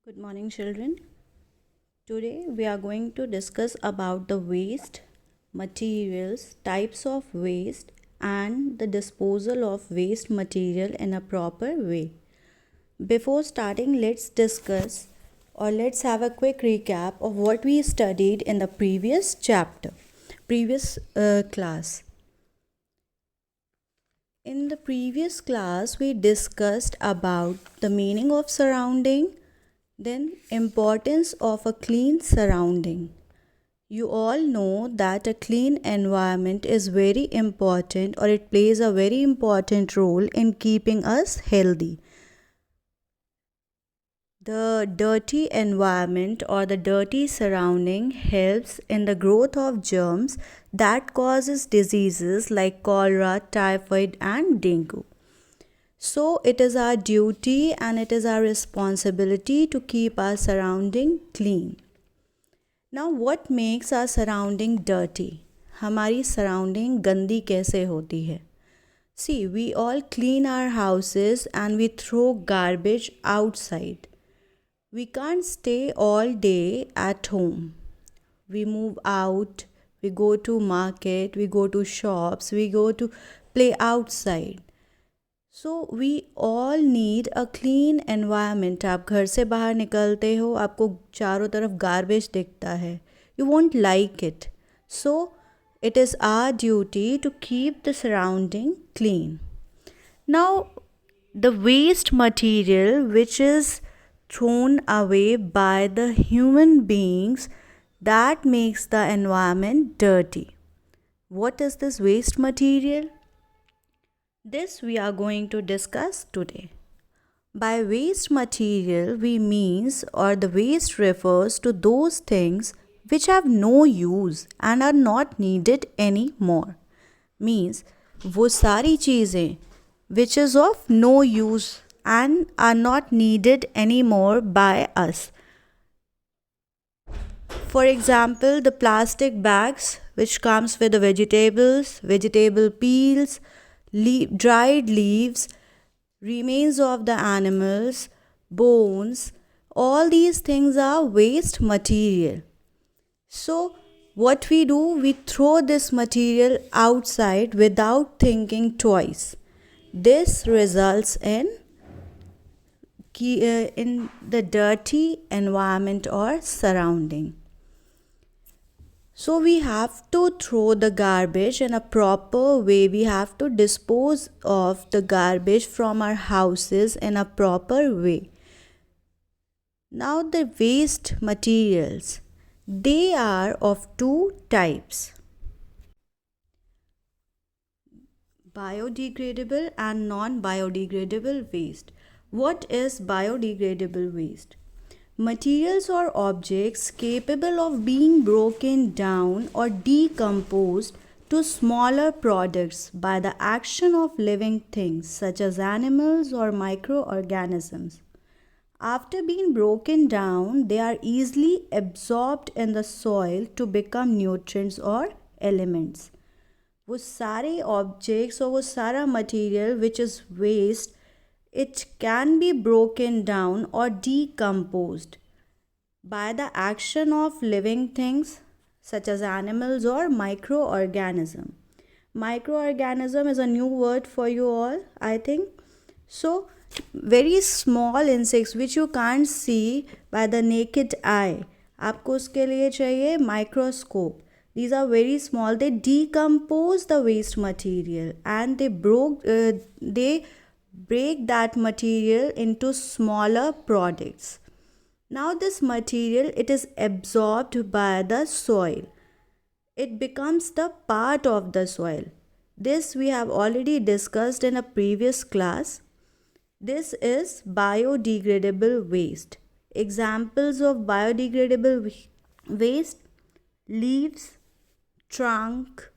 Good morning, children. Today we are going to discuss about the waste, materials, types of waste, and the disposal of waste material in a proper way. Before starting, let's discuss or let's have a quick recap of what we studied in the previous chapter, previous class. In the previous class, we discussed about the meaning of surrounding, then importance of a clean surrounding. You all know that a clean environment is very important, or it plays a very important role in keeping us healthy. The dirty environment or the dirty surrounding helps in the growth of germs that causes diseases like cholera, typhoid and dengue. So it is our duty and it is our responsibility to keep our surrounding clean. Now what makes our surrounding dirty? हमारी surrounding गंदी कैसे होती है? See, we all clean our houses and we throw garbage outside. We can't stay all day at home. We move out, we go to market, we go to shops, we go to play outside. So we all need a clean environment. आप घर से बाहर निकलते हो, आपको चारों तरफ garbage दिखता है. You won't like it. So it is our duty to keep the surrounding clean. Now the waste material which is thrown away by the human beings, that makes the environment dirty. What is this waste material? This we are going to discuss today. By waste material we means, or the waste refers to those things which have no use and are not needed anymore. Means वो सारी चीज़ें which is of no use and are not needed anymore by us. For example, the plastic bags which comes with the vegetables, vegetable peels, dried leaves, remains of the animals, bones, all these things are waste material. So what we do, we throw this material outside without thinking twice. This results in the dirty environment or surrounding. So we have to throw the garbage in a proper way. We have to dispose of the garbage from our houses in a proper way. Now the waste materials, they are of two types: biodegradable and non-biodegradable waste. What is biodegradable waste? Materials or objects capable of being broken down or decomposed to smaller products by the action of living things such as animals or microorganisms. After being broken down, they are easily absorbed in the soil to become nutrients or elements. वो सारे objects और वो सारा material which is waste, it can be broken down or decomposed by the action of living things such as animals or microorganism. Microorganism is a new word for you all, I think. So very small insects which you can't see by the naked eye. आपको उसके लिए चाहिए microscope. These are very small. They decompose the waste material and they break that material into smaller products. Now this material, it is absorbed by the soil. It becomes the part of the soil. This we have already discussed in a previous class. This is biodegradable waste. Examples of biodegradable waste: leaves, trunk,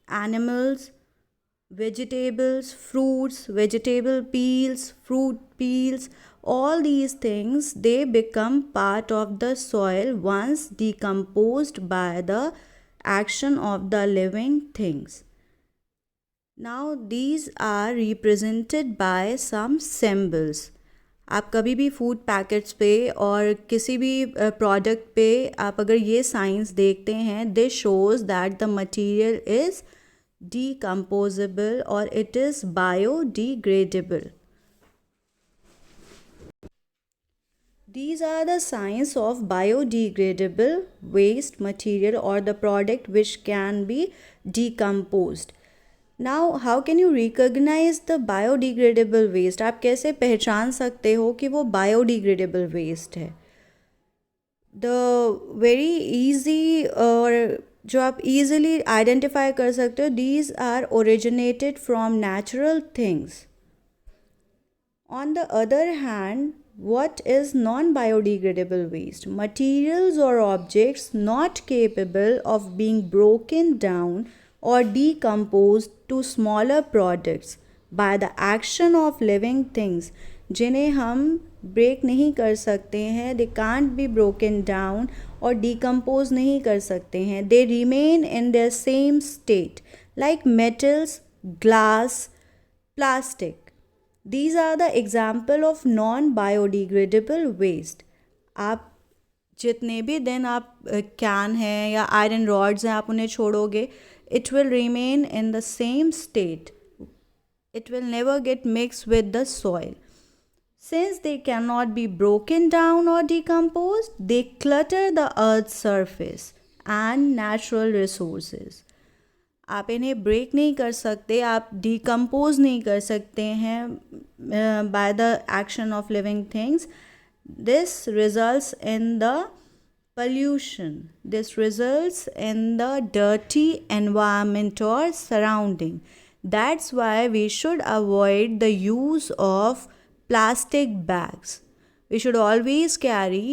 animals, vegetables, fruits, vegetable peels, fruit peels, all these things, they become part of the soil once decomposed by the action of the living things. Now these are represented by some symbols. आप कभी भी food packets पे और किसी भी product पे आप अगर ये साइंस देखते हैं, this shows that the material is decomposable or it is biodegradable. These are the signs of biodegradable waste material or the product which can be decomposed. Now, how can you recognize the biodegradable waste? आप कैसे पहचान सकते हो कि वो biodegradable waste है? The very easy और जो आप easily identify कर सकते हो, these are originated from natural things. On the other hand, what is non-biodegradable waste? Materials or objects not capable of being broken down or decomposed to smaller products by the action of living things, जिन्हें हम break नहीं कर सकते हैं, they can't be broken down और decompose नहीं कर सकते हैं, they remain in their same state like metals, glass, plastic. These are the example of non-biodegradable waste. आप जितने भी दिन आप कैन हैं या आयरन रॉड्स हैं आप उन्हें छोड़ोगे, it will remain in the same state. It will never get mixed with the soil. Since they cannot be broken down or decomposed, they clutter the earth's surface and natural resources. आप इन्हें break नहीं कर सकते, आप decompose नहीं कर सकते हैं by the action of living things. This results in the pollution. This results in the dirty environment or surrounding. That's why we should avoid the use of plastic bags. We should always carry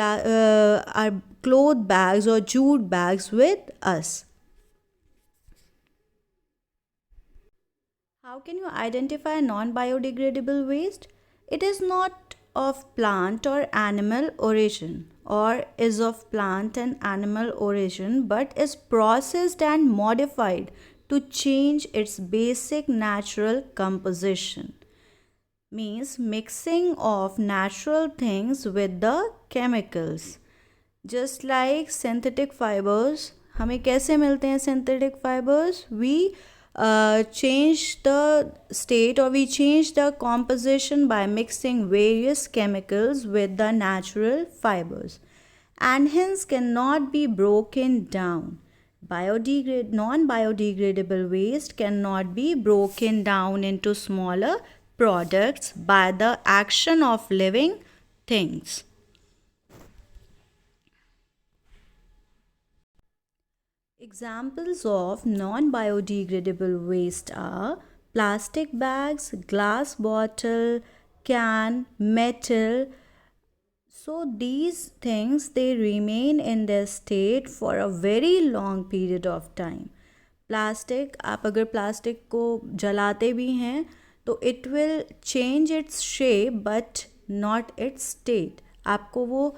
our cloth bags or jute bags with us. How can you identify non-biodegradable waste? It is not of plant or animal origin or is of plant and animal origin but is processed and modified to change its basic natural composition. Means mixing of natural things with the chemicals. Just like synthetic fibers, हमें कैसे मिलते हैं synthetic fibers? We change the state or we change the composition by mixing various chemicals with the natural fibers and hence cannot be broken down. Non-biodegradable waste cannot be broken down into smaller products by the action of living things. Examples of non-biodegradable waste are plastic bags, glass bottle, can, metal. So these things, they remain in their state for a very long period of time. Plastic, आप अगर plastic को जलाते भी हैं तो it will change its shape but not its state. आपको वो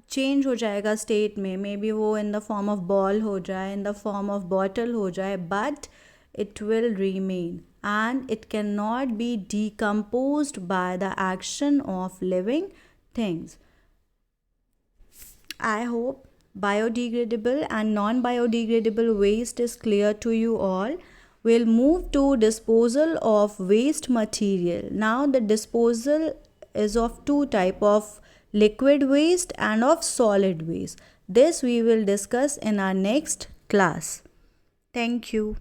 change हो जाएगा स्टेट में, मे बी वो in the form of ball हो जाए, in the form of bottle हो जाए, but it will remain and it cannot be decomposed by the action of living things. I hope biodegradable and non-biodegradable waste is clear to you all. We'll move to disposal of waste material. Now the disposal is of two types, of liquid waste and of solid waste. This we will discuss in our next class. Thank you.